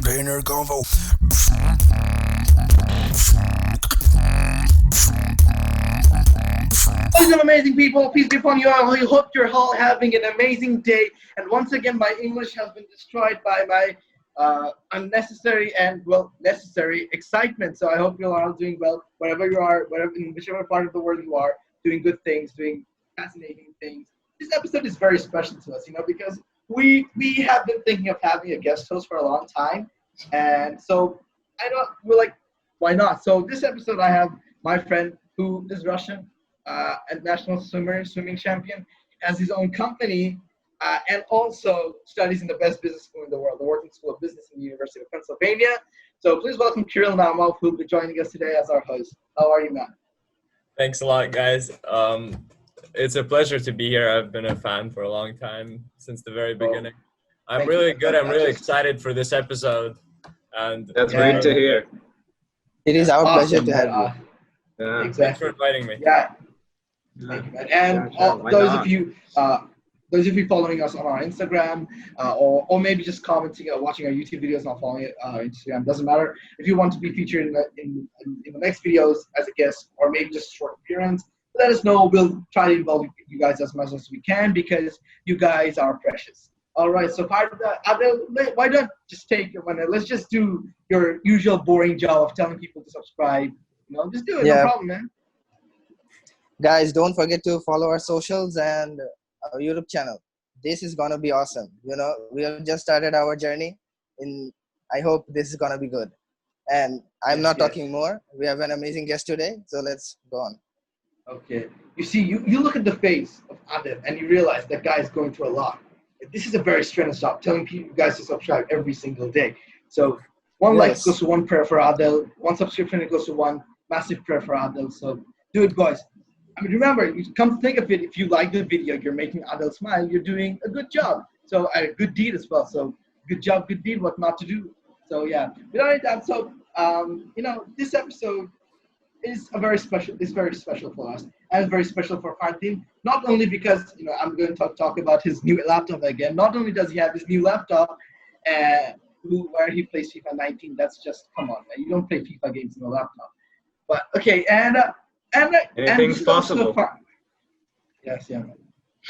Dinner Convo. Welcome, amazing people. Peace be upon you all. I hope you're all having an amazing day. And once again, my English has been destroyed by my unnecessary and necessary excitement. So I hope you're all doing well, wherever you are, whatever in whichever part of the world you are, doing good things, doing fascinating things. This episode is very special to us, because we have been thinking of having a guest host for a long time, and so we're like, why not? So this episode, I have my friend who is Russian, a national swimming champion, has his own company, and also studies in the best business school in the world, the Wharton School of Business in the University of Pennsylvania. So please welcome Kirill Naumov, who will be joining us today as our host. How are you, man? Thanks a lot, guys. It's a pleasure to be here. I've been a fan for a long time, since the very beginning. I'm really good. I'm really excited for this episode. And that's great to hear. It is our Awesome, pleasure to have you. Yeah. Exactly. Thanks for inviting me. Yeah. Thank you, man. And those of you following us on our Instagram, or maybe just commenting or watching our YouTube videos, not following our Instagram, doesn't matter. If you want to be featured in the next videos as a guest, or maybe just a short appearance, let us know. We'll try to involve you guys as much as we can, because you guys are precious. All right, so part of that, why don't just take a minute? Let's just do your usual boring job of telling people to subscribe. Just do it. Yeah. No problem, man. Guys, don't forget to follow our socials and our YouTube channel. This is gonna be awesome. We have just started our journey. I hope this is gonna be good. And I'm not talking more. We have an amazing guest today, so let's go on. Okay. You see, you look at the face of Adil and you realize that guy is going through a lot. This is a very strenuous job, telling you guys to subscribe every single day. So one like goes to one prayer for Adil, one subscription goes to one massive prayer for Adil. So do it, guys. I mean, remember, you come to think of it, if you like the video, you're making Adil smile, you're doing a good job. So a good deed as well. So good job, good deed, what not to do. So yeah, without that, so this episode is very special for us, and it's very special for Fardin. Not only because I'm going to talk about his new laptop again. Not only does he have his new laptop, where he plays FIFA 19. That's just, come on, man. You don't play FIFA games in a laptop. But okay, and anything's possible. Yes, yeah, man.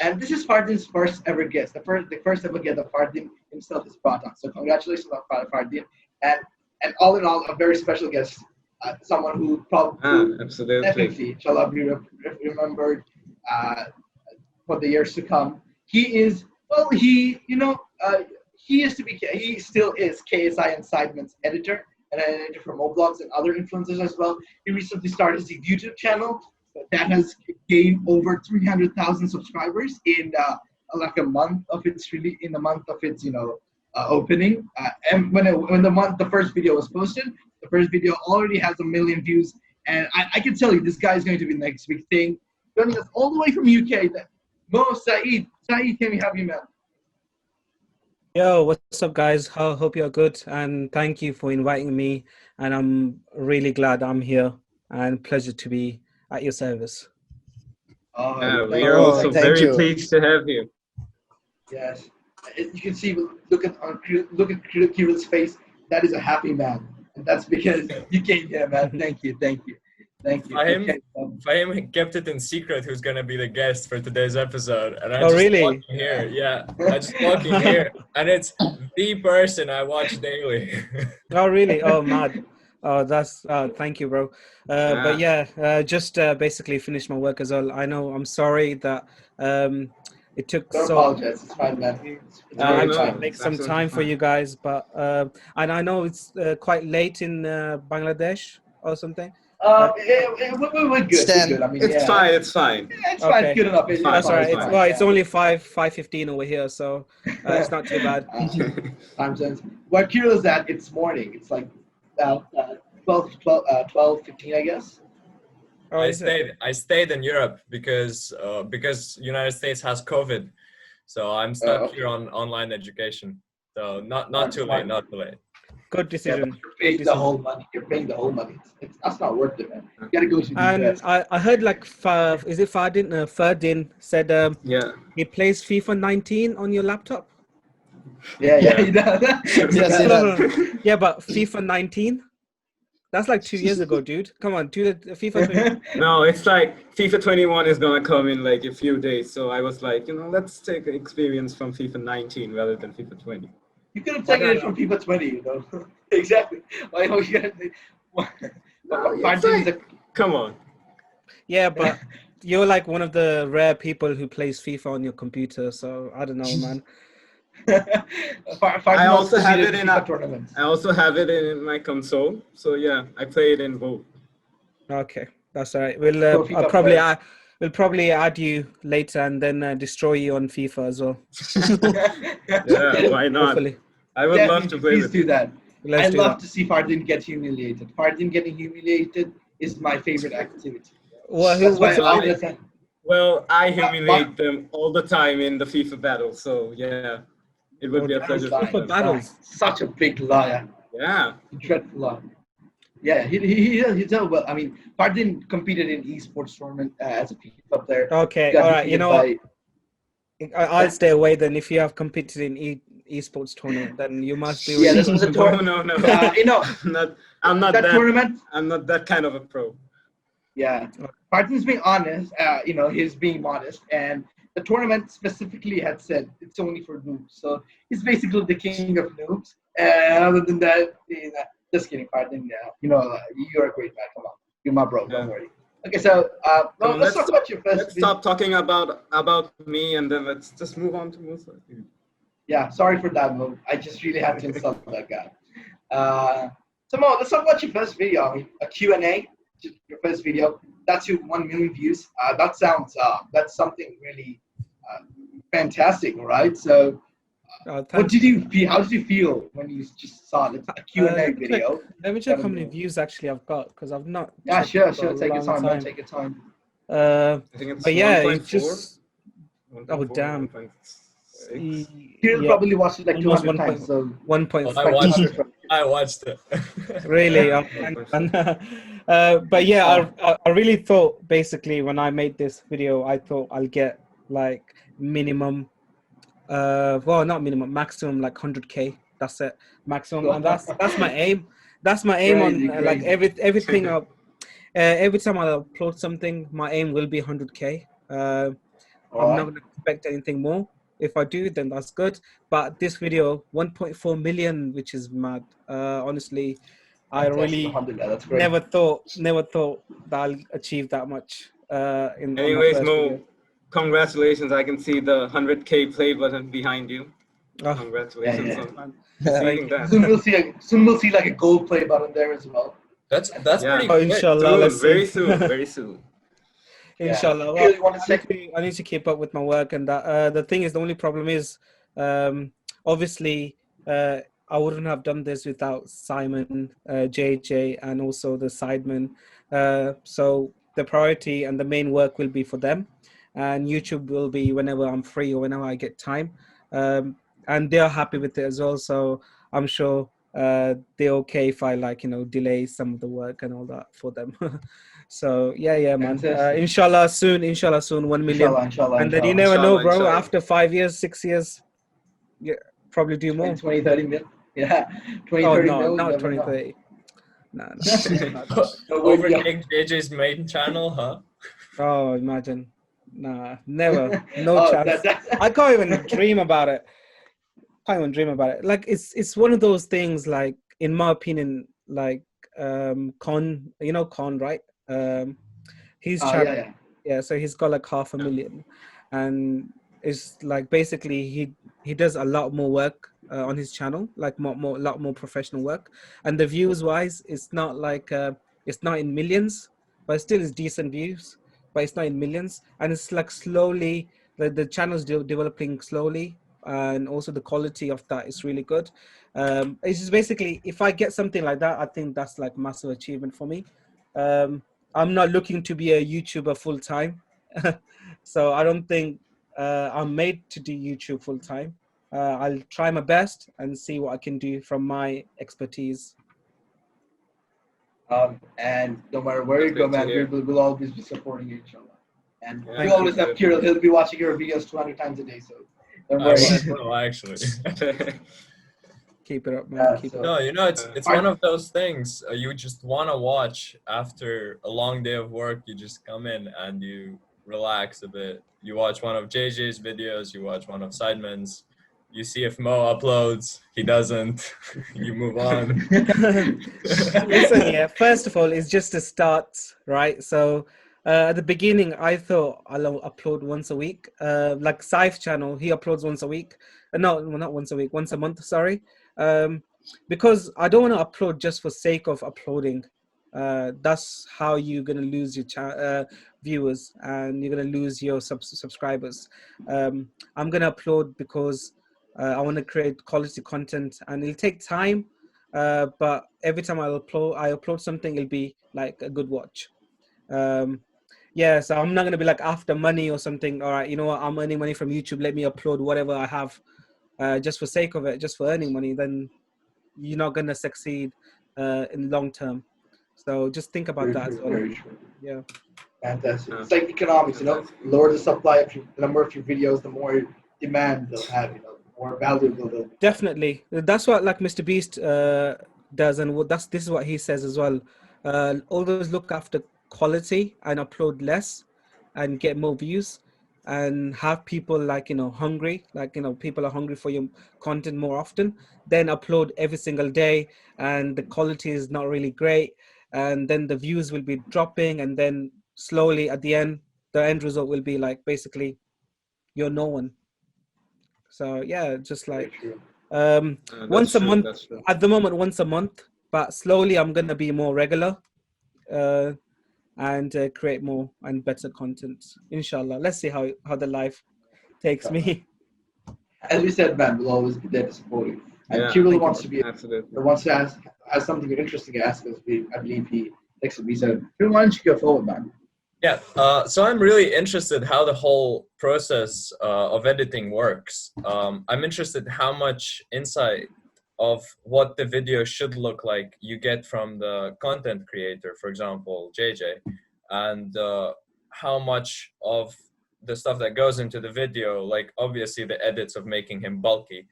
And this is Fardin's first ever guest. The first ever guest that Fardin himself has brought on. So congratulations on Fardin, and all in all, a very special guest. Someone who probably definitely shall be remembered for the years to come. He still is KSI and Sideman's editor, and an editor for Moblogs and other influencers as well. He recently started his YouTube channel that has gained over 300,000 subscribers in like a month of its opening. And when the first video was posted, the first video already has 1 million views, and I can tell you this guy is going to be the next big thing. Joining us all the way from UK, Syed. Syed, can we have you, man? Yo, what's up, guys? Hope you're good, and thank you for inviting me. And I'm really glad I'm here, and pleasure to be at your service. We are also very pleased to have you. Yes, you can see. Look at Kirill's face. That is a happy man, and that's because you came here, man. Thank you. Fahim kept it in secret who's gonna be the guest for today's episode, and I really? Here, yeah. I just walk in here, and it's the person I watch daily. Oh, really? Oh, mad. Oh, that's thank you, bro. But yeah, just basically finished my work as well. I'm sorry that it took Don't apologize. It's fine, man. Actually make some time for you guys, but and I know it's quite late in Bangladesh or something. We're good. I mean, it's fine. It's fine. Yeah, it's fine. Good enough. That's all right. It's only 5:15 over here, so it's not too bad. Time sense. Where Kirill is at, it's morning. It's like 12:15, I guess. Oh, I stayed in Europe because United States has COVID, so I'm stuck here on online education. So not too late. Good decision. You're paying the whole money. That's not worth it, man. You gotta go to the And US. I heard is it Fardin? Fardin said he plays FIFA 19 on your laptop. Yeah, he does. Yes, he No, does. no. Yeah, but FIFA 19. That's like 2 years ago, dude. Come on, do the FIFA 20. No, it's like FIFA 21 is gonna come in like a few days. So I was like, let's take experience from FIFA 19 rather than FIFA 20. You could have taken it from FIFA 20, exactly. Why you gotta say? No, it's Fardin is like, come on. Yeah, but you're like one of the rare people who plays FIFA on your computer. So I don't know, man. I also have it FIFA tournaments. I also have it in my console. So yeah, I play it in both. Okay, that's all right. We'll we'll probably add you later and then destroy you on FIFA as well. Yeah, why not? Hopefully. I would love to play please with do that. Let's I do love that. to see Fardin get humiliated. Fardin getting humiliated is my favorite activity. That's why all the time. Well, I humiliate them all the time in the FIFA battle. So yeah, it would be a pleasure for FIFA them. battles. Such a big liar. Yeah. Dreadful liar. Yeah, he's done well. I mean, Fardin competed in esports tournament as a FIFA player. Okay, Got all right. You defeated know what? I'll stay away then. If you have competed in esports tournament, then you must be. Yeah, Really this was a tournament. No. I'm not that tournament. I'm not that kind of a pro. Yeah, Fardin's being honest. He's being modest, and the tournament specifically had said it's only for noobs. So he's basically the king of noobs. Other than that, just kidding, Fardin. You're a great man. Come on, you're my bro. Don't worry. Okay, so let's talk about your first. Let's stop talking about me, and then let's just move on to Musa. Yeah, sorry for that, Mo. I just really had to insult that guy. So Mo, let's talk about your first video. I mean, a Q&A, your first video. That's your 1 million views. That's something really fantastic, right? So, what did you feel? How did you feel when you just saw a Q&A video? Let me check how many views actually I've got because I've not. Yeah, sure. Take your time. Man. Take your time. I think it's but yeah, 1. it's just. 1. Oh damn! 1.6. You'll probably watch it like 200 times. So 1.5. I watched it. Really? But yeah, I really thought basically when I made this video, I thought I'll get like minimum, not minimum, maximum like 100K. That's it, maximum, and that's my aim. That's my aim on like everything up. Every time I upload something, my aim will be 100K. I'm not going to expect anything more. If I do, then that's good. But this video, 1.4 million, which is mad. Honestly, I really never thought that I'll achieve that much. Anyways, Mo, congratulations! I can see the 100K play button behind you. Congratulations on seeing that. Soon we'll see like a gold play button there as well. That's pretty good. Inshallah, very soon. Inshallah. Yeah. Well, I need to keep up with my work, and that the thing is, the only problem is, obviously, I wouldn't have done this without Simon, JJ, and also the Sidemen. So the priority and the main work will be for them, and YouTube will be whenever I'm free or whenever I get time. And they're happy with it as well, so I'm sure they're okay if I delay some of the work and all that for them. So yeah, man. Inshallah soon, 1 million. Inshallah, and then you never know, bro. After 5 years, 6 years, yeah, probably do more. 20, 30 mil. Yeah, 20, 30 mil. Not 20, 30. No. Overtaking JJ's main channel, huh? Oh, imagine. Nah, never. No chance. I can't even dream about it. Like it's one of those things, like in my opinion, like Con, Con, right? His channel, so he's got like 500,000, and it's like basically he does a lot more work on his channel, like a lot more professional work, and the views wise, it's not like it's not in millions, but it still is decent views, but it's not in millions, and it's like slowly the channel's developing slowly, and also the quality of that is really good. It's just basically, if I get something like that, I think that's like massive achievement for me. I'm not looking to be a YouTuber full time, so I don't think I'm made to do YouTube full time. I'll try my best and see what I can do from my expertise. And no matter where you go, man, we'll always be supporting you, inshallah. And we always have Kirill. He'll be watching your videos 200 times a day. So Don't I worry. might well, actually. Keep it up, man. Keep it up. No, you know, it's one of those things you just want to watch after a long day of work. You just come in and you relax a bit. You watch one of JJ's videos, you watch one of Sideman's. You see if Mo uploads, he doesn't. You move on. Listen, yeah, first of all, it's just a start, right? So at the beginning, I thought I'll upload once a week. Like Saif's channel, he uploads once a week. No, well, not once a week, once a month, sorry. Because I don't want to upload just for sake of uploading. That's how you're going to lose your viewers, and you're going to lose your subscribers. I'm going to upload because I want to create quality content, and it'll take time. But every time I upload something, it'll be like a good watch. Yeah, so I'm not going to be like after money or something. All right, you know what? I'm earning money from YouTube. Let me upload whatever I have just for sake of it, just for earning money. Then you're not going to succeed in long term. So just think about that as well. Very true. Yeah. Fantastic. It's like economics, you know, lower the supply of the number of your videos, the more demand they'll have, you know, the more valuable they'll be. Definitely. That's what like Mr. Beast does, and this is what he says as well. Always look after quality and upload less and get more views, and have people like, you know, hungry, like, you know, people are hungry for your content more often. Then upload every single day, and the quality is not really great, and then the views will be dropping, and then slowly at the end result will be like basically you're no one. So yeah, just like once a month at the moment, once a month, but slowly I'm gonna be more regular and create more and better content, inshallah. Let's see how the life takes me. As we said, man, we'll always be there to support you. And Yeah, Cheerful wants to be absolutely. wants to ask has something interesting to ask us. I believe he next week. So why don't you go forward, man? Yeah, so I'm really interested how the whole process of editing works. I'm interested how much insight of what the video should look like you get from the content creator, for example, JJ, and how much of the stuff that goes into the video, like obviously the edits of making him bulky,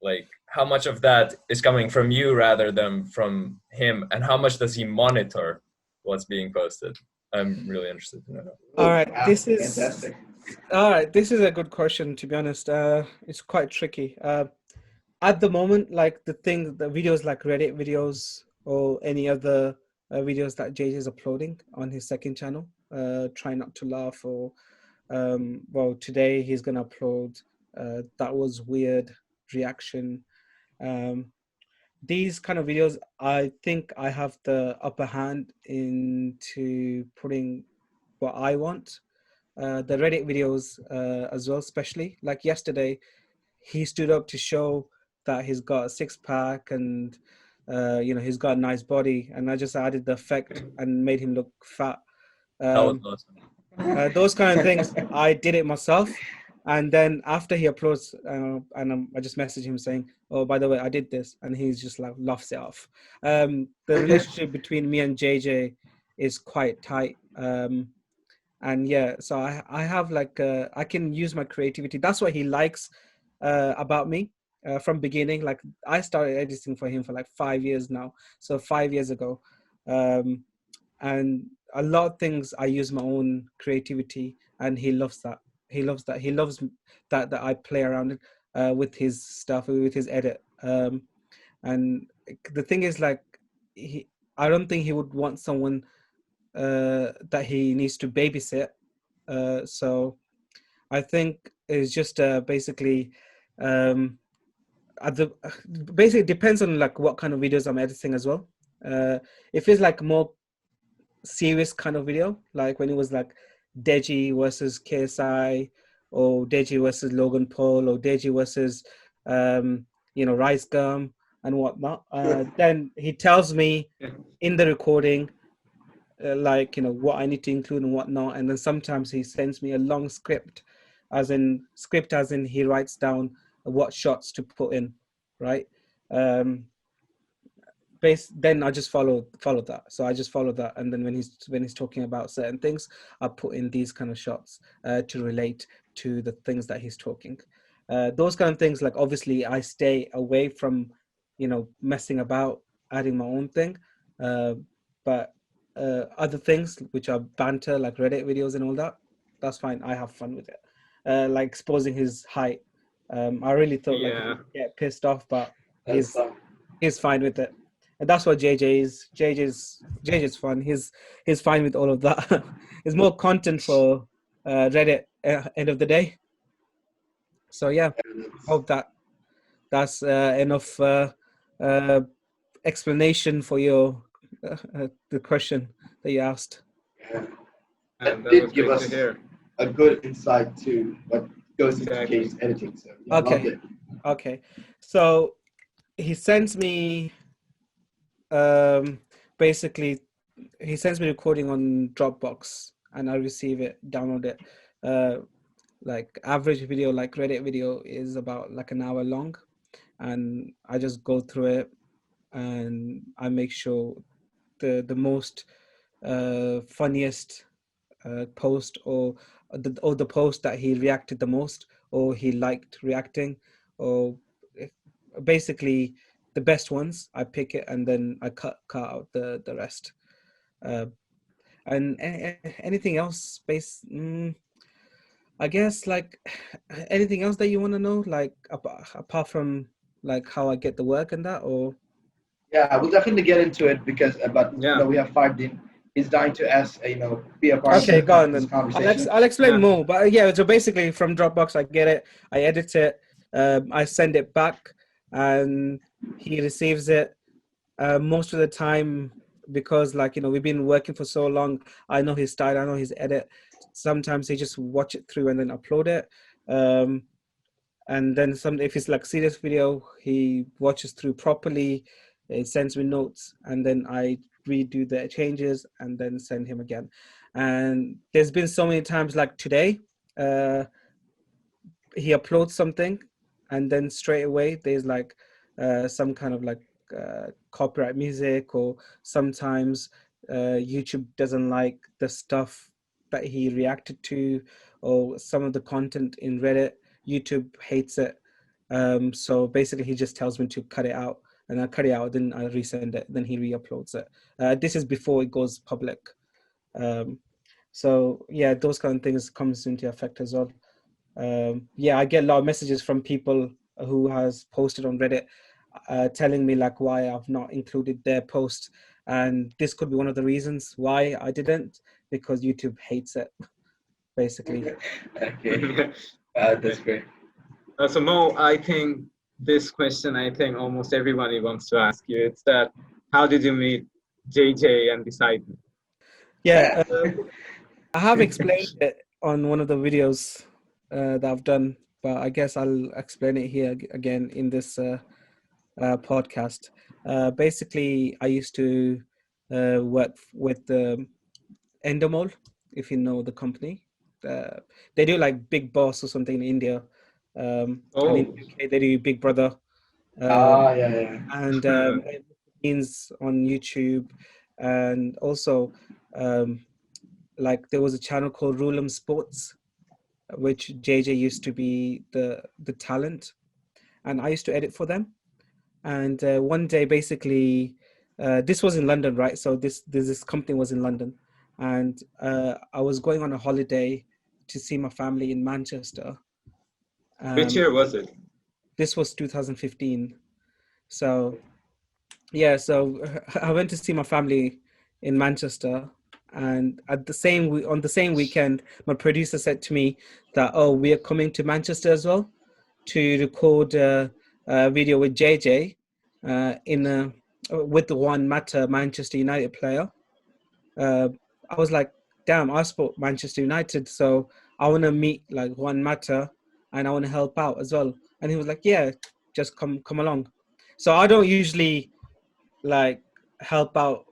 like how much of that is coming from you rather than from him, and how much does he monitor what's being posted? I'm really interested to know. All right, Wow, this is fantastic. All right, this is a good question. To be honest, it's quite tricky. At the moment, like the videos like Reddit videos or any other videos that JJ is uploading on his second channel, try not to laugh, or well, today he's gonna upload that was weird reaction. These kind of videos, I think I have the upper hand into putting what I want. The Reddit videos as well, especially like yesterday, he stood up to show that he's got a six-pack and you know, he's got a nice body, and I just added the effect and made him look fat. That was awesome. Those kind of things, I did it myself. And then after he uploads, I just message him saying, "Oh, by the way, I did this," and he's just like laughs it off. The relationship between me and JJ is quite tight. And yeah, so I have like I can use my creativity. That's what he likes about me from beginning. Like I started editing for him for like 5 years now, so 5 years ago, and a lot of things I use my own creativity, and he loves that. He loves that. He loves that I play around with his stuff, with his edit. And the thing is, like, I don't think he would want someone that he needs to babysit. So I think it's just basically basically it depends on like what kind of videos I'm editing as well. If it's like more serious kind of video, like when it was like Deji versus KSI, or Deji versus Logan Paul, or Deji versus you know, Rice Gum and whatnot, then he tells me in the recording like, you know, what I need to include and whatnot, and then sometimes he sends me a long script, as in he writes down what shots to put in, right? Then I just follow that. So I just follow that, and then when he's talking about certain things, I put in these kind of shots to relate to the things that he's talking. Those kind of things, like obviously I stay away from, messing about, adding my own thing. But other things which are banter, like Reddit videos and all that, that's fine. I have fun with it. Like exposing his height. I really thought like he'd get pissed off, but he's fine with it. And that's what JJ is. JJ's fun. He's fine with all of that. It's more content for Reddit end of the day. So yeah, hope that's enough explanation for your the question that you asked. Yeah. That did give us a good insight to what goes into case editing. So yeah, loved it. Okay. So he sends me basically he sends me recording on Dropbox and I receive it, download it. Like average video, like Reddit video, is about like an hour long, and I just go through it and I make sure the most funniest post or the post that he reacted the most or he liked reacting, or basically the best ones I pick it and then I cut out the rest. And anything else I guess, like, anything else that you want to know, like apart from like how I get the work and that, or? Yeah, we'll definitely get into it because, we have 5 din. He's dying to ask, be a part of go on, this conversation. I'll explain more, but yeah, so basically from Dropbox, I get it, I edit it, I send it back, and he receives it. Most of the time, because we've been working for so long, I know his style, I know his edit. Sometimes he just watch it through and then upload it, and then if it's like serious video, he watches through properly, he sends me notes, and then I redo the changes and then send him again. And there's been so many times, like today, he uploads something and then straight away there's like some kind of like copyright music, or sometimes YouTube doesn't like the stuff that he reacted to, or some of the content in Reddit, YouTube hates it. So basically he just tells me to cut it out, and I cut it out, then I resend it, then he re-uploads it. This is before it goes public. So yeah, those kind of things comes into effect as well. Yeah, I get a lot of messages from people who has posted on Reddit telling me like why I've not included their post, and this could be one of the reasons why I didn't, because YouTube hates it, basically. Okay, that's great. So Mo, I think this question, almost everybody wants to ask you. It's that, how did you meet JJ and decide? Yeah, I have explained it on one of the videos that I've done, but I guess I'll explain it here again in this podcast. Basically, I used to work with Endemol, if you know the company. They do like Big Boss or something in India. And in UK, they do Big Brother. Yeah. And means on YouTube, and also like there was a channel called Rulem Sports, which JJ used to be the talent, and I used to edit for them. And one day, basically, this was in London, right? So this company was in London, and I was going on a holiday to see my family in Manchester. Which year was it? This was 2015. So yeah, so I went to see my family in Manchester, and on the same weekend, my producer said to me that, oh, we are coming to Manchester as well to record a video with JJ with the Juan Mata Manchester United player. I was like, damn, I support Manchester United, so I want to meet like Juan Mata and I want to help out as well. And he was like, yeah, just come along. So I don't usually like help out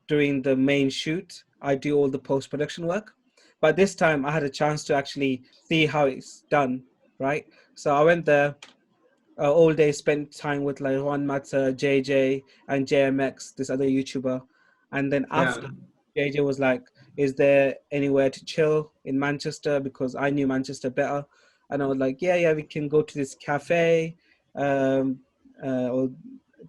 during the main shoot. I do all the post-production work, but this time I had a chance to actually see how it's done, right? So I went there all day, spent time with like Juan Mata, JJ, and JMX, this other YouTuber. And then after, JJ was like, is there anywhere to chill in Manchester? Because I knew Manchester better. and I was like, yeah, we can go to this cafe, or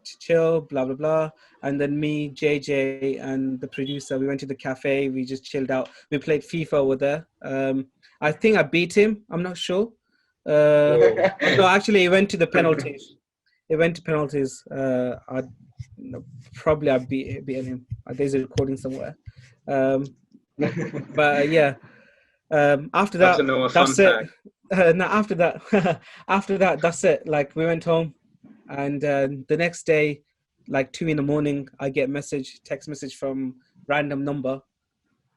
to chill, blah blah blah. And then me, JJ, and the producer, we went to the cafe. We just chilled out. We played FIFA over there. I think I beat him. I'm not sure. No, actually, it went to the penalties. It went to penalties. No, probably I beaten him. There's a recording somewhere. But yeah. After that, that's it. No, after that, after that, that's it. Like we went home, and the next day, like 2 a.m, I get text message from random number,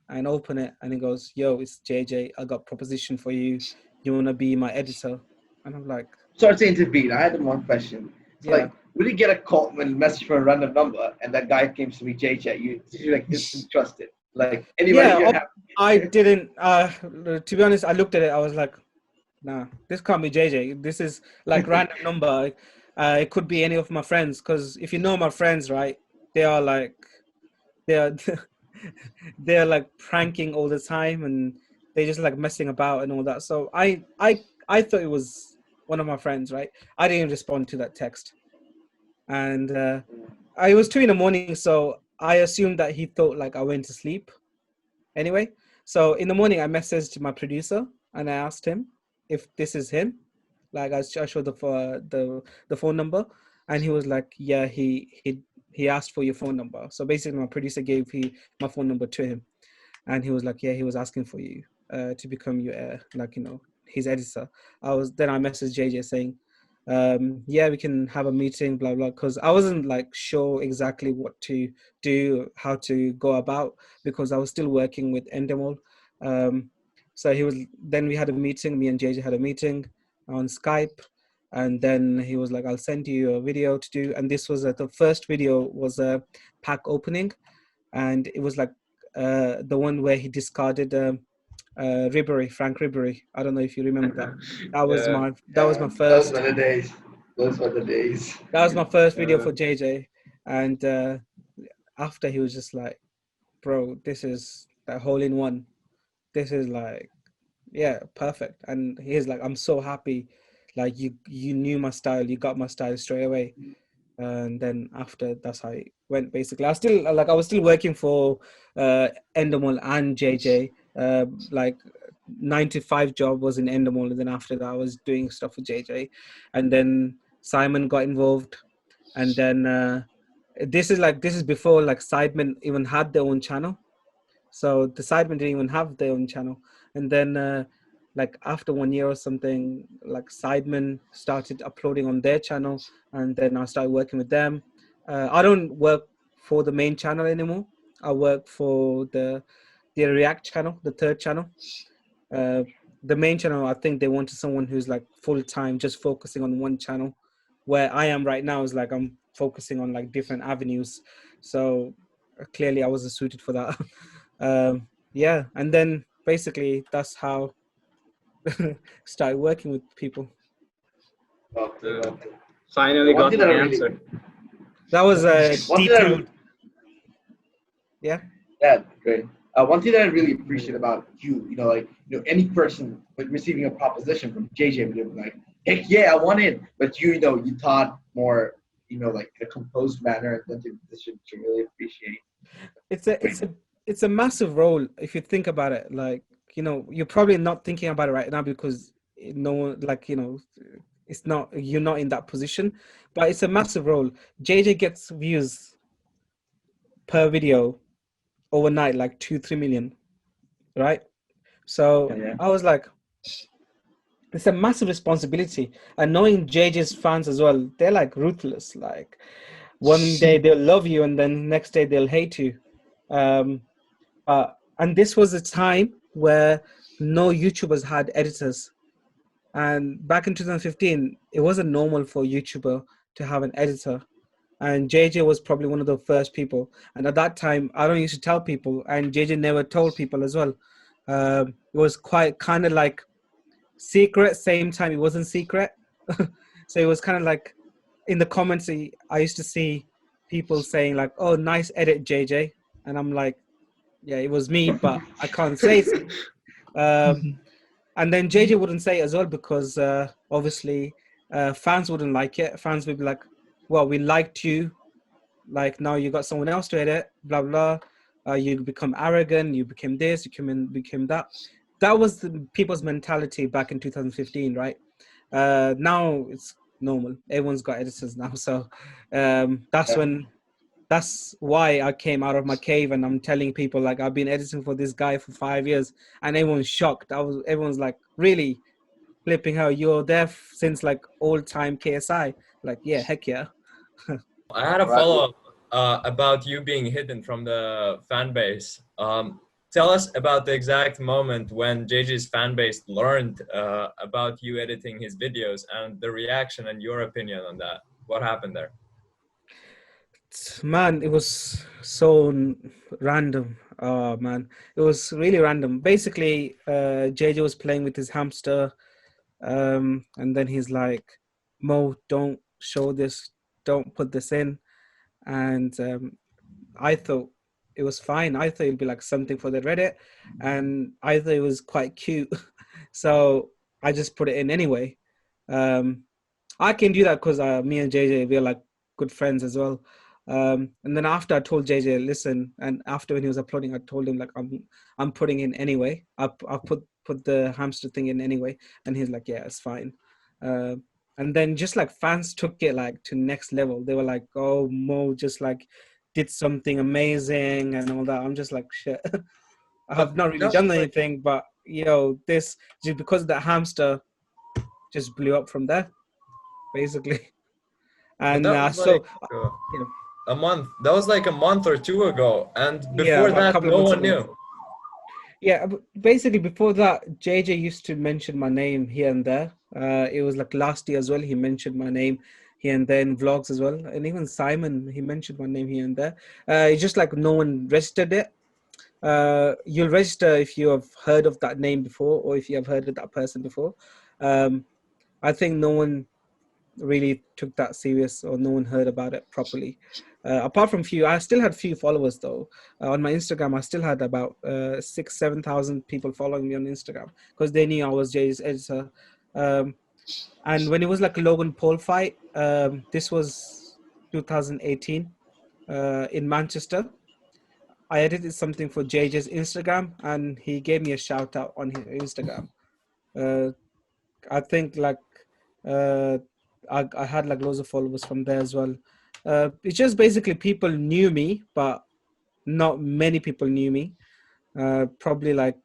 and open it, and it goes, "Yo, it's JJ. I got proposition for you. You wanna be my editor?" And I'm like, sorry to intervene. I had one question. So, yeah. like, will you get a call when message from a random number and that guy came to me, JJ? You like instant trust it. Like anybody Yeah, here have I didn't. To be honest, I looked at it. I was like, nah, this can't be JJ. This is like random number. It could be any of my friends, because if you know my friends, right, they are like, they're they're like pranking all the time, and they just like messing about and all that. So I thought it was one of my friends, right? I didn't respond to that text, and I was 2 a.m, so I assumed that he thought like I went to sleep. Anyway, so in the morning I messaged my producer and I asked him if this is him. Like I showed the phone number, and he was like, yeah, he asked for your phone number. So basically my producer gave my phone number to him, and he was like, yeah, he was asking for you to become your his editor. I messaged JJ saying, yeah, we can have a meeting, blah blah, because I wasn't like sure exactly what to do, how to go about, because I was still working with Endemol. So then we had a meeting, me and JJ had a meeting on Skype, and then he was like, I'll send you a video to do. And this was the first video was a pack opening, and it was like the one where he discarded Frank Ribery. I don't know if you remember that. That was my first. Those were the days. Those were the days. That was my first video for JJ, and after he was just like, "Bro, this is a hole in one. This is like, yeah, perfect." And he's like, "I'm so happy. Like you knew my style. You got my style straight away." And then after, that's how it went. Basically, I was still working for Endemol and JJ. Like 9 to 5 job was in Endemol, and then after that I was doing stuff with JJ, and then Simon got involved, and then this is before like Sidemen even had their own channel. So the Sidemen didn't even have their own channel, and then like after 1 year or something, like Sidemen started uploading on their channel, and then I started working with them. I don't work for the main channel anymore. I work for the React channel, the third channel. The main channel, I think they wanted someone who's like full time, just focusing on one channel. Where I am right now is like I'm focusing on like different avenues. So clearly I wasn't suited for that. Yeah, and then basically that's how started working with people. Finally got my answer. That was a detailed. Yeah. Yeah, great. One thing that I really appreciate about you, any person like receiving a proposition from JJ would be like, heck yeah, I want in. But you thought more, like in a composed manner, and then this should really appreciate. It's a massive role if you think about it. Like, you're probably not thinking about it right now because no one, like, it's not, you're not in that position, but it's a massive role. JJ gets views per video overnight, like 2-3 million, right? So yeah. I was like, it's a massive responsibility. And knowing JJ's fans as well, they're like ruthless. Like one day they'll love you and then next day they'll hate you. And this was a time where no YouTubers had editors. And back in 2015, it wasn't normal for a YouTuber to have an editor. And JJ was probably one of the first people. And at that time, I don't used to tell people, and JJ never told people as well. It was quite kind of like secret, same time it wasn't secret. So it was kind of like in the comments, I used to see people saying like, "Oh, nice edit, JJ." And I'm like, yeah, it was me, but I can't say it. And then JJ wouldn't say it as well because obviously fans wouldn't like it. Fans would be like, well, we liked you. Like now you got someone else to edit, blah, blah. You become arrogant. You became this, you became that. That was the people's mentality back in 2015, right? Now it's normal. Everyone's got editors now. So that's why I came out of my cave and I'm telling people like I've been editing for this guy for 5 years and everyone's shocked. Everyone's like, really? Flipping how you're there since like old time KSI? Like, yeah, heck yeah. I had a follow-up about you being hidden from the fan base. Tell us about the exact moment when JJ's fan base learned about you editing his videos and the reaction and your opinion on that. What happened there? Man, it was so random. Oh man, it was really random. Basically, JJ was playing with his hamster, and then he's like, "Mo, don't show this. Don't put this in." And I thought it was fine. I thought it'd be like something for the Reddit, and I thought it was quite cute, so I just put it in anyway. I can do that because me and JJ, we're like good friends as well. And then after I told JJ, listen, and after when he was uploading, I told him like I'm putting in anyway. I put the hamster thing in anyway, and he's like, yeah, it's fine. And then just like fans took it like to next level. They were like, oh, Mo just like did something amazing and all that. I'm just like, shit. I have not really done anything, but this just because the hamster just blew up from there, basically. And so a month. That was like a month or two ago, and before that, no one knew. Yeah, basically before that, JJ used to mention my name here and there. It was like last year as well. He mentioned my name here and there in vlogs as well, and even Simon, he mentioned my name here and there. It's just like no one registered it. You'll register if you have heard of that name before, or if you have heard of that person before. I think no one really took that serious, or no one heard about it properly. Apart from few, I still had few followers though. On my Instagram, I still had about 6,000-7,000 people following me on Instagram because they knew I was Jay's editor. And when it was like a Logan Paul fight, this was 2018 in Manchester. I edited something for JJ's Instagram, and he gave me a shout out on his Instagram. I think like I had like loads of followers from there as well. It's just basically people knew me, but not many people knew me. Probably like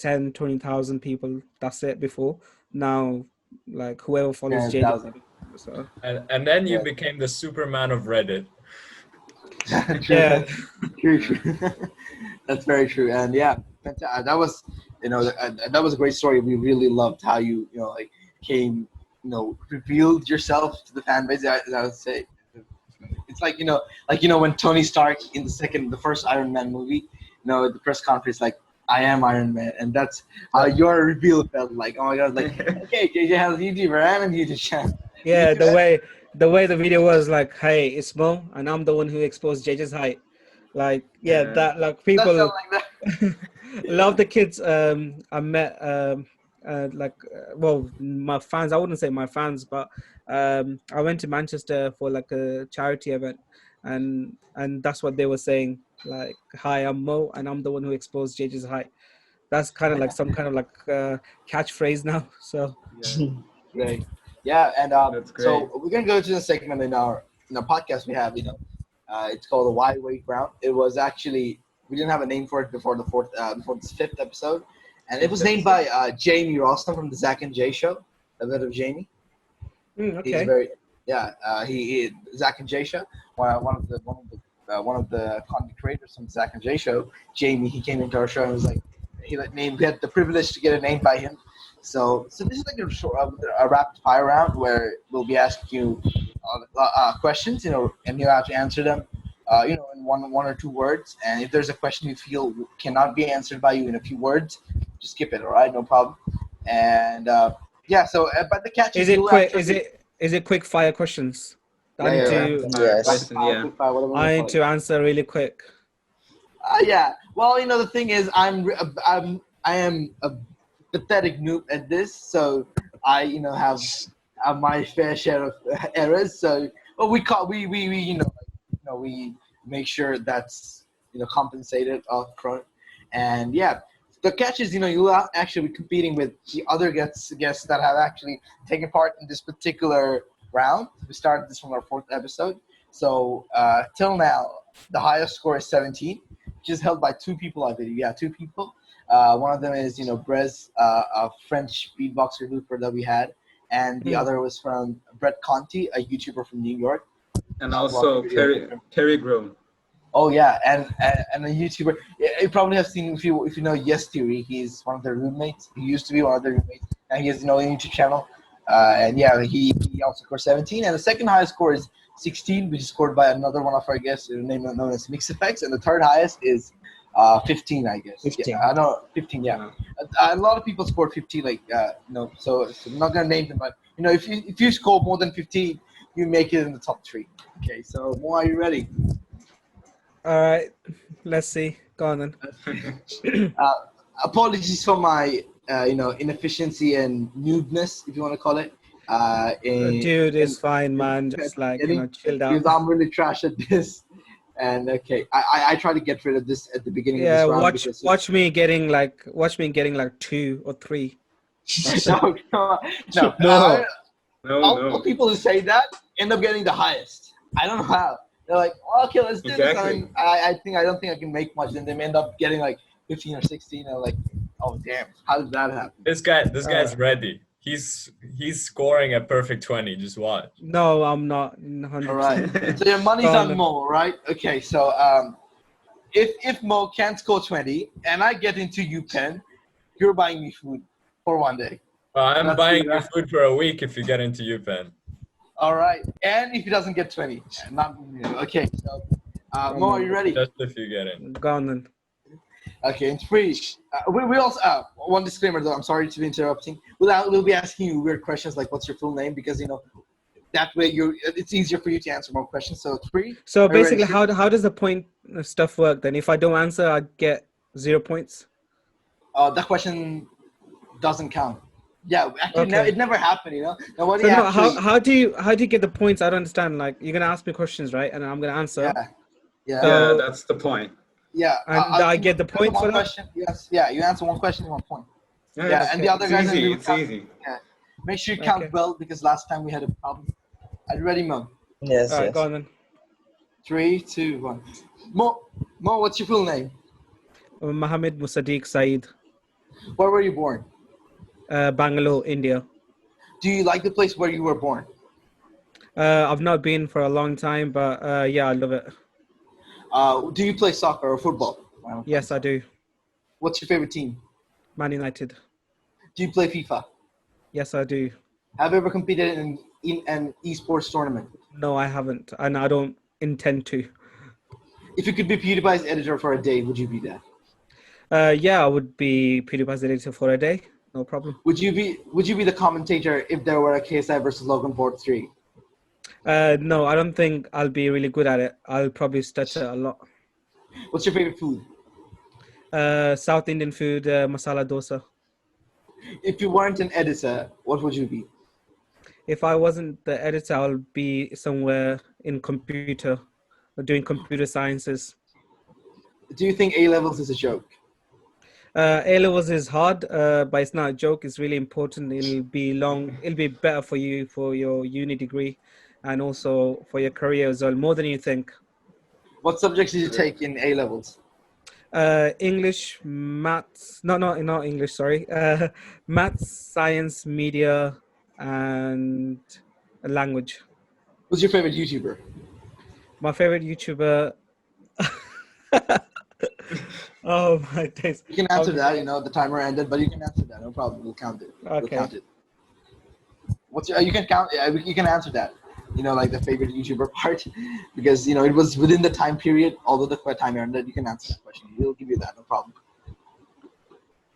10,000-20,000 people. That's it before. Now, like whoever follows JJ. So. And then you became the Superman of Reddit. Yeah, true. That's very true. And yeah, that was that was a great story. We really loved how you like came revealed yourself to the fan base. I would say it's like when Tony Stark in the first Iron Man movie, the press conference, like, I am Iron Man, and that's how your reveal felt. Like, oh my god, like, okay, JJ has a YouTuber and a YouTube channel. Yeah, the way the video was like, hey, it's Mo, and I'm the one who exposed JJ's height. Like, that like people like that. Love the kids. I met well, my fans. I wouldn't say my fans, but I went to Manchester for like a charity event, and that's what they were saying. Like, hi, I'm Mo, and I'm the one who exposed JJ's height. That's kind of like some kind of like catchphrase now. So great. Yeah, and so we're gonna go to the segment in our podcast we have. It's called the Why Wait Round. It was actually, we didn't have a name for it before before this 5th episode, and it was named by Jamie Rostam from the Zach and Jay Show. Have you heard of Jamie? Okay. He's very he Zach and Jay Show. One of the content creators from Zach and Jay Show. Jamie, he came into our show and was like, we had the privilege to get a name by him. So this is like a rapid fire round where we'll be asking you questions, and you'll have to answer them, in one or two words. And if there's a question you feel cannot be answered by you in a few words, just skip it. All right, no problem. And so but the catch is it quick? Is it quick fire questions? Yes. I need to answer really quick. Yeah. Well, the thing is, I am a pathetic noob at this, so I have my fair share of errors. So, but we make sure that's compensated up front, and yeah. The catch is, you'll actually be competing with the other guests that have actually taken part in this particular round. We started this from our 4th episode. So till now, the highest score is 17, which is held by 2 people, I believe. Yeah, 2 people. One of them is, Brez, a French beatboxer looper that we had. And the other was from Brett Conti, a YouTuber from New York. And also Terry Grown. Oh yeah, and a YouTuber. You probably have seen if you know Yes Theory. He's one of their roommates. He used to be one of their roommates, and he has a YouTube channel. And yeah, he also scored 17, and the second highest score is 16, which is scored by another one of our guests, named known as Mix Effects, and the third highest is 15, I guess. 15. Yeah, I know 15. Yeah, a lot of people scored 15. So I'm not gonna name them, but if you score more than 15, you make it in the top 3. Okay, so Mo, are you ready? All right, let's see. Go on then. Apologies for my, inefficiency and noobness, if you want to call it. Dude, it's fine, man. Just chill down. Because I'm really trash at this. And okay, I try to get rid of this at the beginning of this round. Watch me getting like 2 or 3. No. All people who say that end up getting the highest. I don't know how. They're like, okay, let's do this. I don't think I can make much. Then they end up getting like 15 or 16. And like, oh damn, how did that happen? This guy's ready. He's scoring a perfect 20. Just watch. No, I'm not. 100%. All right. So your money's on Mo, right? Okay. So if Mo can't score 20 and I get into UPenn, you're buying me food for one day. I'm buying your food for a week if you get into UPenn. All right, and if he doesn't get 20, okay. So, Mo, are you ready? Just if you get in. Go on then. Okay, it's free. We also one disclaimer though. I'm sorry to be interrupting. We'll be asking you weird questions like what's your full name, because that way it's easier for you to answer more questions. So it's free. So basically, how does the point stuff work then? If I don't answer, I get 0 points. That question doesn't count. Yeah, actually, Okay. it never happened. How do you get the points? I don't understand. Like, you're gonna ask me questions, right? And I'm gonna answer. Yeah, that's the point. Yeah, and I get the point for that. Question. Yes, yeah, you answer one question, 1 point. Yeah, and the other guys. It's easy. Yeah, make sure you count well, because last time we had a problem. Are you ready, Mo? Yes. All right, go on then. 3, 2, 1. Mo, what's your full name? Mohammed Musaddiq Syed. Where were you born? Bangalore, India. Do you like the place where you were born? I've not been for a long time, but yeah, I love it. Do you play soccer or football? Yes, I do. What's your favorite team? Man United. Do you play FIFA? Yes, I do. Have you ever competed in an esports tournament? No, I haven't, and I don't intend to. If you could be PewDiePie's editor for a day, would you be that? Yeah, I would be PewDiePie's editor for a day. No problem. Would you be the commentator if there were a KSI versus Logan Port 3? No, I don't think I'll be really good at it. I'll probably stutter a lot. What's your favorite food? South Indian food, masala dosa. If you weren't an editor, what would you be? If I wasn't the editor, I'll be somewhere in computer, or doing computer sciences. Do you think A-levels is a joke? A-levels is hard, but it's not a joke. It's really important. It'll be better for you for your uni degree, and also for your career as well, more than you think. What subjects did you take in A-levels? English, maths, not English, sorry. Maths, science, media, and language. Who's your favorite YouTuber? My favorite YouTuber. Oh my days. You can answer that, the timer ended, but you can answer that, no problem. We'll count it. Okay. We'll count it. You can count, you can answer that, like the favorite YouTuber part, because, it was within the time period, although the timer ended, you can answer that question. We'll give you that, no problem.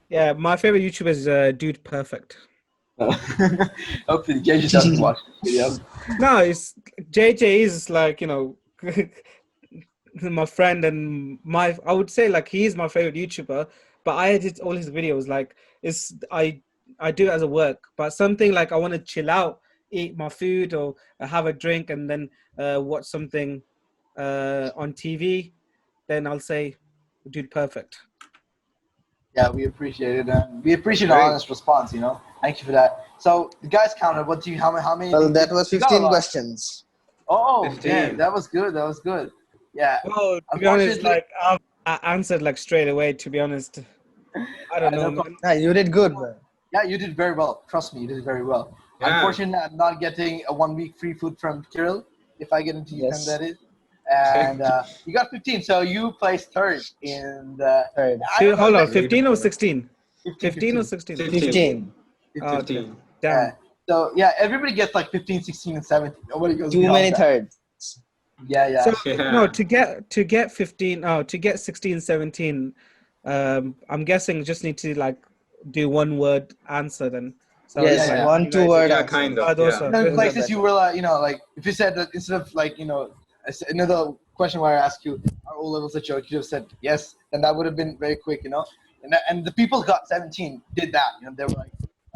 Yeah, my favorite YouTuber is Dude Perfect. Hopefully JJ doesn't watch this video. No, JJ is like, my friend, and I would say like he's my favorite YouTuber, but I edit all his videos. Like I do it as a work, but something like I want to chill out, eat my food or have a drink, and then watch something on TV, then I'll say, dude, perfect. Yeah, we appreciate it. We appreciate an honest response. Thank you for that. So the guys counted. What do you? How many? Well, that was 15 questions. Oh, 15. damn, that was good. That was good. Yeah. Well, to be honest, like I answered like straight away. To be honest, I don't know, man. Yeah, you did good, man. Yeah, you did very well. Trust me, you did very well. Yeah. Unfortunately, I'm not getting a 1 week free food from Kirill, if I get into Yes. that is. And you got 15, so you placed third in the. Third. Hold on, 15 or 16? 15 or 16? 15. 15. Damn. So yeah, everybody gets like 15, 16, and 17. Nobody goes Too beyond many that. thirds. Yeah. So Yeah. no, to get 15, to get 16, 17, I'm guessing just need to like do one word answer then. So Yes, yeah. 1-2 word Yeah, answer. kind of. Oh, those Yeah. are- And those are places better. you were like, if you said that instead of like, another question where I ask you, are O levels a joke? You have said yes, then that would have been very quick, And the people got 17 did that, they were like,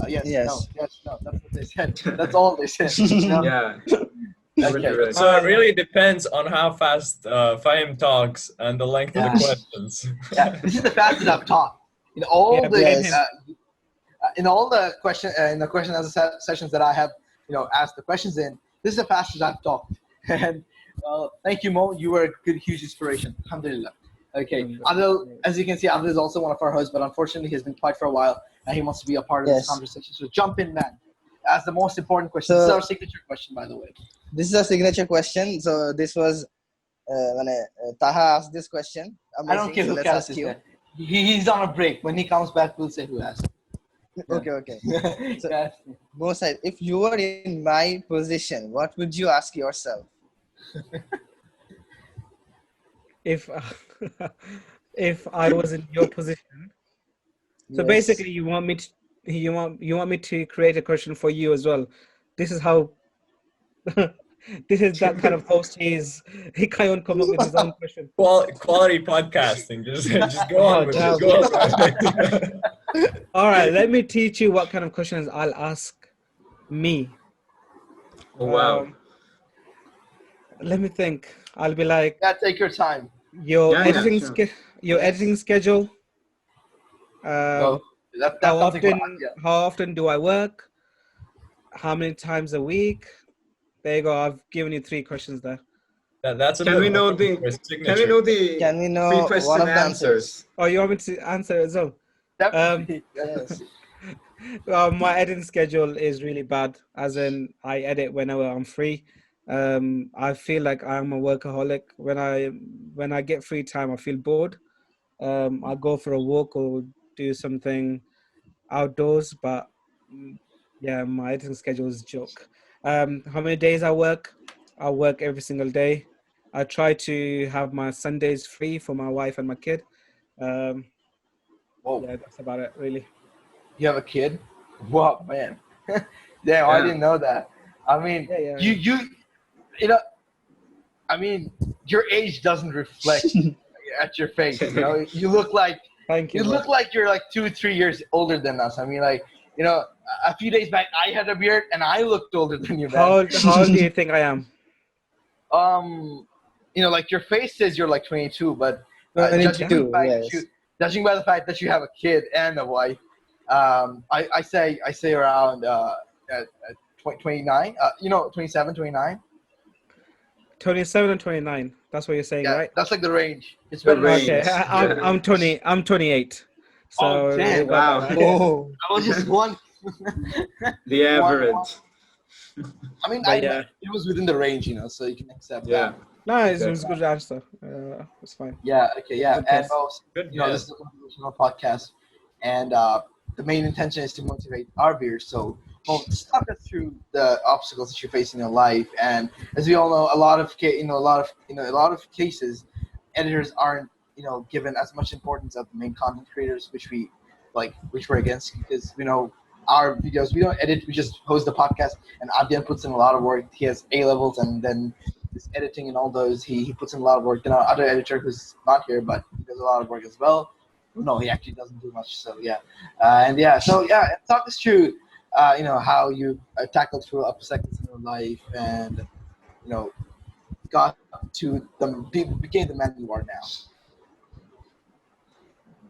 yes, Yes. no, that's what they said. That's all they said. Yeah. Okay. Right. So it really depends on how fast Fahim talks and the length of the questions. Yeah, this is the fastest I've talked in all Yeah, the yes. in all the question answer sessions that I have asked the questions in. This is the fastest I've talked. And thank you, Mo. You were a good, huge inspiration. Alhamdulillah. Okay. Adil, as you can see, Adil is also one of our hosts, but unfortunately, he's been quiet for a while, and he wants to be a part of this Yes. conversation. So jump in, man. Ask the most important question. This is So- our signature question, by the way. This is a signature question. So this was when Taha asked this question. I don't care So who let's asked ask it. you. Man. He's on a break. When he comes back, we'll say who asked. Okay. So- Yeah. Mo Syed, if you were in my position, what would you ask yourself? If if I was in your position. So Yes. basically, you want me to create a question for you as well. This is how. This is that kind of host he is. He can't come up with his own question. Quality podcasting. Just go on with it. Go on with it. All right, let me teach you what kind of questions I'll ask me. Oh, wow. Let me think. I'll be like, Yeah, take your time. your Yeah, editing sure. your Yes. editing schedule. Go. That's How something for often? How often do I work? How many times a week? There you go. I've given you 3 questions there. That's a Can bit we know long the for a signature. Can we know the Can we know 3 one question of the answers? Oh, you want me to answer as well? Definitely. Yes. My editing schedule is really bad, as in I edit whenever I'm free. I feel like I'm a workaholic. When I get free time, I feel bored. I go for a walk or do something outdoors, but yeah, my editing schedule is a joke. How many days I work? I work every single day. I try to have my Sundays free for my wife and my kid. Whoa. Yeah, that's about it, really. You have a kid? Wow, man. Damn, Yeah. I didn't know that. I mean, Yeah. you know, I mean, your age doesn't reflect at your face. You look like Thank you. you look like you're like 2-3 years older than us. I mean, like, a few days back I had a beard and I looked older than you, man. How old do you think I am? Like your face says you're like 22, but 22, yes. judging by the fact that you have a kid and a wife, I say around 29. 27, 29. 27 and 29. That's what you're saying, Yeah, right? that's like the range. It's The better than range. Okay, that. I'm 20. I'm 28. So Oh, damn. you got Wow. that. Oh, I was just one. The average. I mean, But yeah. it was within the range, so you can accept Yeah. that. No, it was a good answer. It's fine. Yeah. Okay. Yeah. Good And guess. also, Good this is a motivational podcast, and the main intention is to motivate our viewers. So, just talk us through the obstacles that you face in your life. And as we all know, a lot of cases, editors aren't given as much importance as the main content creators, which we're against, because our videos we don't edit, we just host the podcast, and Adyan puts in a lot of work. He has A levels, and then this editing and all those, he puts in a lot of work. Then our other editor who's not here, but he does a lot of work as well. No, he actually doesn't do much. So yeah, talk us through, how you tackled through obstacles in your life, and got to became the man you are now.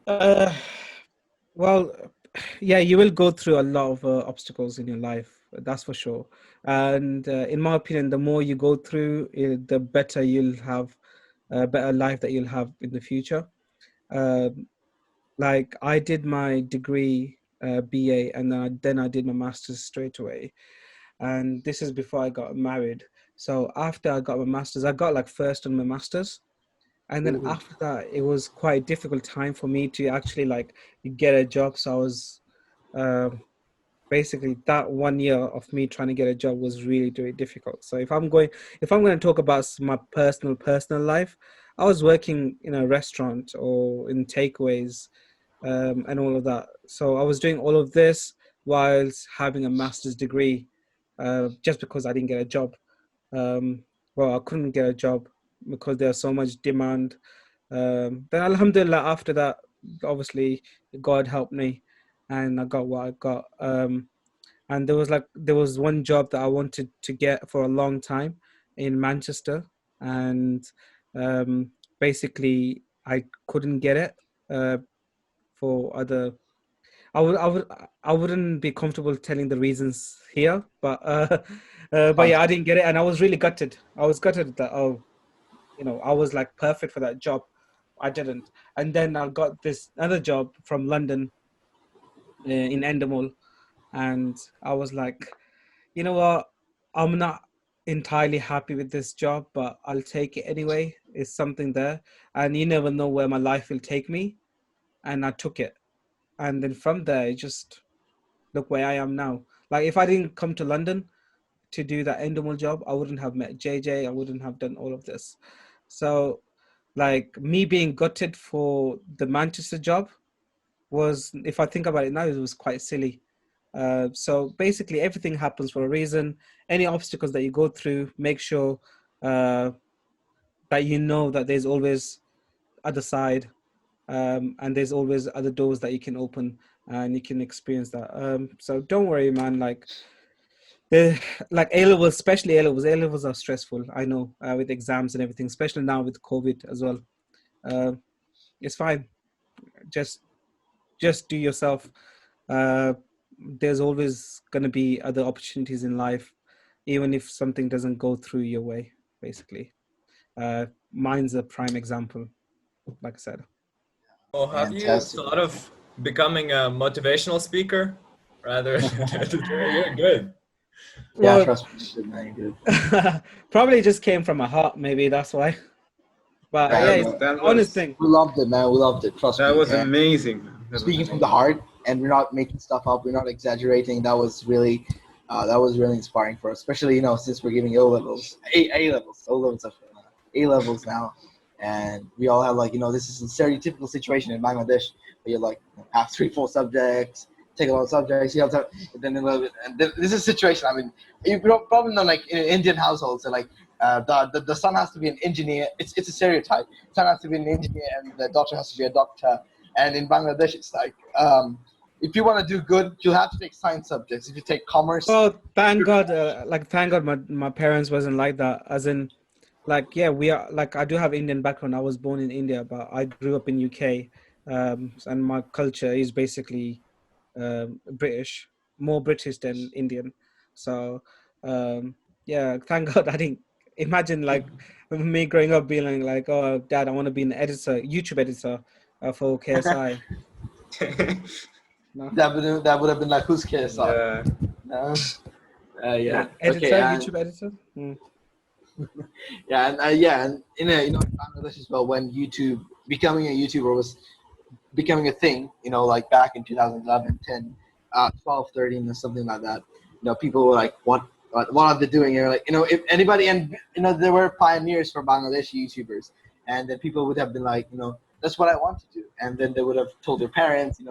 Uh, well, yeah, you will go through a lot of obstacles in your life. That's for sure. And in my opinion, the more you go through, the better you'll have, a better life that you'll have in the future. Um, like I did my degree, BA, and then I did my master's straight away. And this is before I got married. So after I got my master's, I got like first on my master's. And then after that, it was quite a difficult time for me to actually like get a job. So I was um basically that 1 year of me trying to get a job was really, really difficult. So if I'm going to talk about my personal life, I was working in a restaurant or in takeaways, and all of that. So I was doing all of this whilst having a master's degree, just because I didn't get a job. Um, well, I couldn't get a job because there's so much demand. Then Alhamdulillah, after that, obviously God helped me, and I got what I got. And there was one job that I wanted to get for a long time in Manchester, and basically I couldn't get it, uh, for other. I wouldn't be comfortable telling the reasons here, but yeah, I didn't get it, and I was really gutted. I was gutted that, I was like perfect for that job. I didn't, and then I got this other job from London, in Endemol, and I was like, you know what, I'm not entirely happy with this job, but I'll take it anyway. It's something there, and you never know where my life will take me, and I took it, and then from there, just look where I am now. Like if I didn't come to London to do that Endemol job, I wouldn't have met JJ. I wouldn't have done all of this. So, like me being gutted for the Manchester job was, if I think about it now, it was quite silly. So basically, everything happens for a reason. Any obstacles that you go through, make sure uh, that you know that there's always other side, and there's always other doors that you can open, and you can experience that. So don't worry, man. Like A levels, especially A levels. A levels are stressful. I know, with exams and everything, especially now with COVID as well. Uh, it's fine. Just do yourself. Uh, there's always gonna be other opportunities in life, even if something doesn't go through your way. Basically, mine's a prime example. Like I said. Oh, have you thought of becoming a motivational speaker rather than editor? You're good. Yeah, trust me, you're good. Probably just came from my heart. Maybe that's why. But yeah, it's the honest thing. We loved it, man. We loved it. Trust me. That was amazing. Speaking from the heart, and we're not making stuff up. We're not exaggerating. That was really inspiring for us, especially since we're giving O levels, A levels, A levels now, and we all have this is a stereotypical situation in Bangladesh where you have 3-4 subjects, take a lot of subjects, you have to then a little bit, and this is a situation. I mean, you probably know in an Indian household, so the son has to be an engineer. It's a stereotype. Son has to be an engineer, and the daughter has to be a doctor. And in Bangladesh, it's if you want to do good, you'll have to take science subjects. If you take commerce, well, thank God, my parents wasn't like that. As in, yeah, we are I do have Indian background. I was born in India, but I grew up in UK, and my culture is basically British, more British than Indian. So yeah, thank God I didn't imagine me growing up being like, oh, Dad, I want to be an editor, YouTube editor, for KSI. No. That would have been like, who's KSI? Yeah. No. Yeah. Editor, okay, YouTube editor. Yeah, and in Bangladesh as well, when becoming a YouTuber was becoming a thing, back in 2011, 10, 12, 13, or something like that. People were like, what are they doing? And if anybody, and there were pioneers for Bangladeshi YouTubers, and then people would have been like, that's what I want to do, and then they would have told their parents,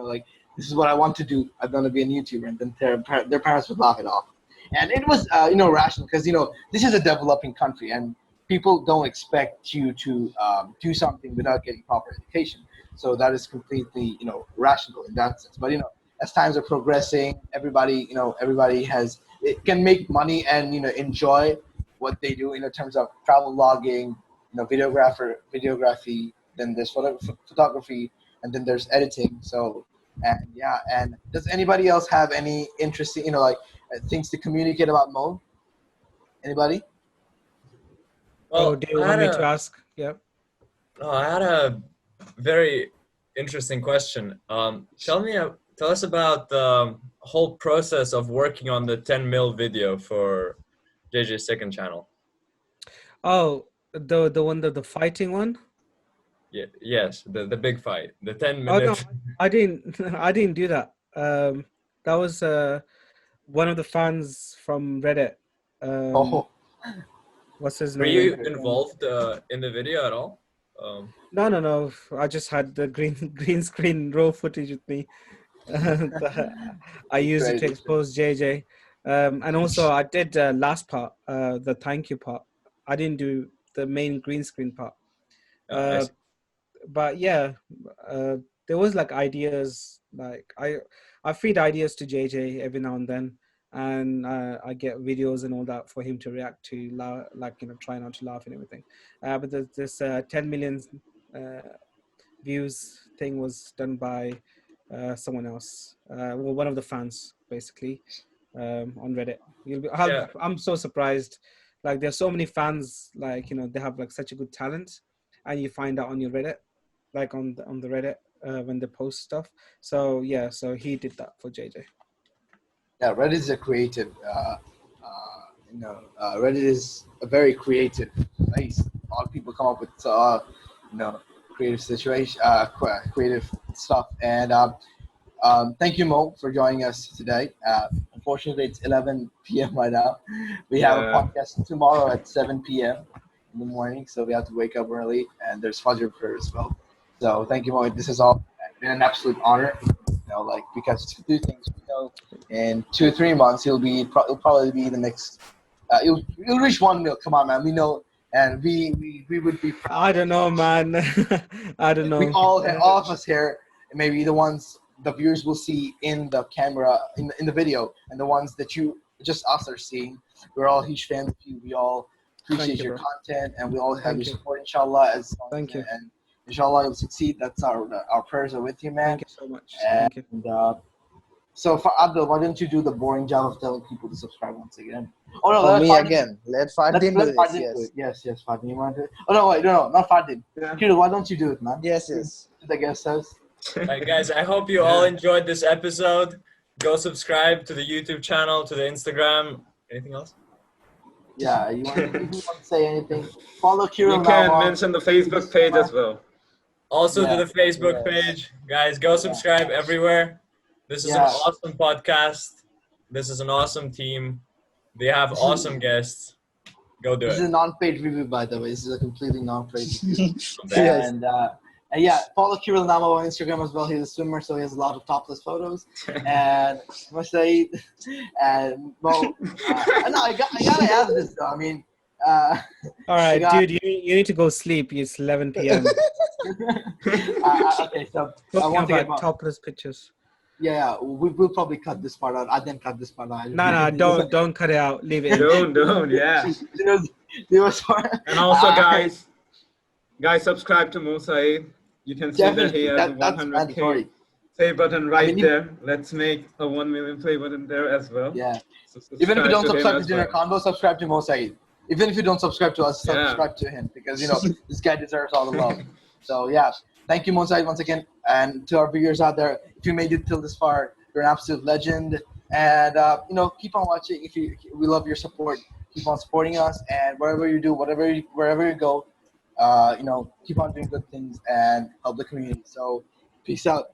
this is what I want to do. I'm gonna be a YouTuber, and then their parents would laugh it off. And it was rational, because this is a developing country, and people don't expect you to do something without getting proper education. So that is completely, rational in that sense. But as times are progressing, everybody, everybody can make money and enjoy what they do in terms of travel logging, videography. Then there's photography, and then there's editing. So, and does anybody else have any interesting, things to communicate about Mo? Anybody? Well, do you want me to ask? Yeah. No, I had a very interesting question. Tell us about the whole process of working on the 10 mil video for JJ's second channel. Oh, the one the fighting one. Yeah, yes, the big fight, the 10 Oh minute. no, I didn't. I didn't do that. That was one of the fans from Reddit. What's his Were name? you involved in the video at all? No. I just had the green screen raw footage with me. I used it to expose JJ. And also I did last part, the thank you part. I didn't do the main green screen part. But yeah, there was like ideas. Like I feed ideas to JJ every now and then, and I get videos and all that for him to react to, like try not to laugh and everything. But this 10 million views thing was done by someone else, well, one of the fans basically, on Reddit. I'm so surprised. Like there's so many fans, like they have like such a good talent, and you find out on your Reddit, like on the Reddit when they post stuff. So yeah, so he did that for JJ. Yeah, Reddit is a creative. Reddit is a very creative place. A lot of people come up with creative situation, creative stuff. And thank you, Mo, for joining us today. Unfortunately, it's 11 p.m. right now. We have a podcast tomorrow at 7 p.m. in the morning, so we have to wake up early, and there's Fajr prayer as well. So thank you, Mo. This has all been an absolute honor. Because to do things, in 2 or 3 months, he'll probably be the next. You'll reach 1 mil. Come on, man. We know, and we would be proud. I don't know, man. I don't know. We all of us here, maybe the ones the viewers will see in the camera, in the video, and the ones that just us are seeing. We're all huge fans of you. We all appreciate your content, and we all have your support, inshallah. Thank you. And inshallah, you'll succeed. That's our prayers are with you, man. Thank you so much. Thank you. So for Abdul, why don't you do the boring job of telling people to subscribe once again? Oh no, for me again. Let Fadin do this. Yes, Fadin. You want to do it? Oh no, wait, no, not Fadin. Kira, why don't you do it, man? Yes. The guest says. Right, guys, I hope you all enjoyed this episode. Go subscribe to the YouTube channel, to the Instagram. Anything else? Yeah, you want to say anything? Follow Kira. You can mention the Facebook page as well. Also to the Facebook page. Guys, go subscribe everywhere. This is an awesome podcast. This is an awesome team. They have awesome guests. Go do it. This is a non-paid review, by the way. This is a completely non-paid review. And yeah, follow Kirill Namo on Instagram as well. He's a swimmer, so he has a lot of topless photos. And Syed, and well, I gotta ask this though. I mean, all right, dude, you need to go sleep. It's 11 p.m. Okay, so I want to get topless pictures. Yeah, we'll probably cut this part out. I didn't cut this part out. No, don't cut it out. Leave it. Don't, yeah. And also, guys, subscribe to Mo Syed. You can see that he has 100K play button there. Let's make a 1 million play button there as well. Yeah. So even if you don't subscribe to Dinner Convo, subscribe to Mo Syed. Even if you don't subscribe to us, subscribe to him, because this guy deserves all the love. So yeah. Thank you, Mo Syed, once again. And to our viewers out there, if you made it till this far, you're an absolute legend. And, keep on watching. We love your support. Keep on supporting us. And wherever you do, wherever you go, keep on doing good things and help the community. So peace out.